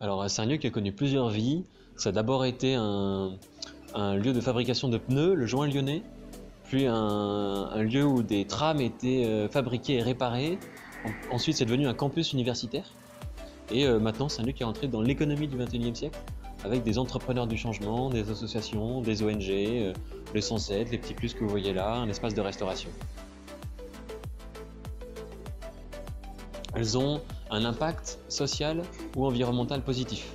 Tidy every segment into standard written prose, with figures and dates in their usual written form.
Alors, c'est un lieu qui a connu plusieurs vies. Ça a d'abord été un lieu de fabrication de pneus, le Joint Lyonnais, puis un lieu où des trams étaient fabriqués et réparés. Ensuite, c'est devenu un campus universitaire. Et maintenant, c'est un lieu qui est rentré dans l'économie du XXIe siècle, avec des entrepreneurs du changement, des associations, des ONG, le 107, les petits plus que vous voyez là, un espace de restauration. Elles ont un impact social ou environnemental positif.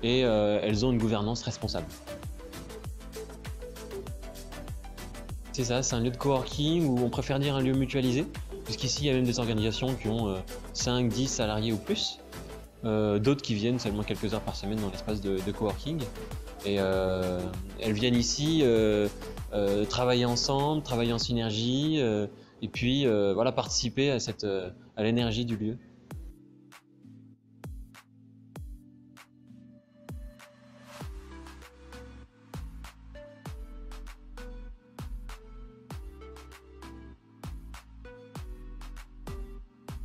Et elles ont une gouvernance responsable. C'est ça, c'est un lieu de coworking où on préfère dire un lieu mutualisé, puisqu'ici il y a même des organisations qui ont 5, 10 salariés ou plus, d'autres qui viennent seulement quelques heures par semaine dans l'espace de coworking. Et elles viennent ici travailler ensemble, travailler en synergie, et puis voilà, participer à l'énergie du lieu.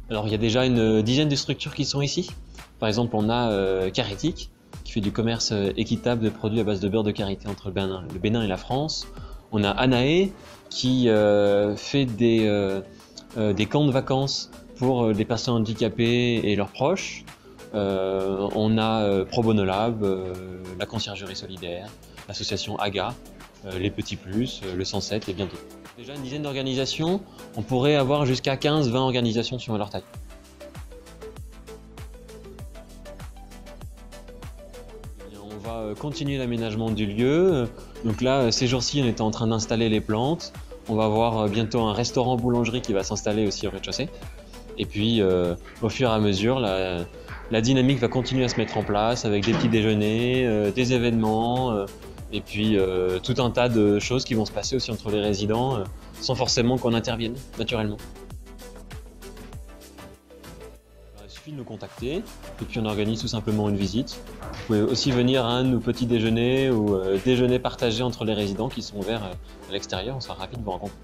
Alors il y a déjà une dizaine de structures qui sont ici. Par exemple, on a Carétique, qui fait du commerce équitable de produits à base de beurre de karité entre le Bénin et la France. On a Anae, qui fait des camps de vacances pour les personnes handicapées et leurs proches. On a Pro Bono Lab, la Conciergerie Solidaire, l'association AGA, les Petits Plus, le 107 et bien d'autres. Déjà une dizaine d'organisations, on pourrait avoir jusqu'à 15-20 organisations suivant leur taille. On va continuer l'aménagement du lieu. Donc là, ces jours-ci, on est en train d'installer les plantes. On va avoir bientôt un restaurant-boulangerie qui va s'installer aussi au rez-de-chaussée. Et puis, au fur et à mesure, la dynamique va continuer à se mettre en place avec des petits déjeuners, des événements, et puis tout un tas de choses qui vont se passer aussi entre les résidents sans forcément qu'on intervienne naturellement. Alors, il suffit de nous contacter et puis on organise tout simplement une visite. Vous pouvez aussi venir à un de nos petits déjeuners ou déjeuners partagés entre les résidents qui sont ouverts à l'extérieur. On sera ravis de vous rencontrer.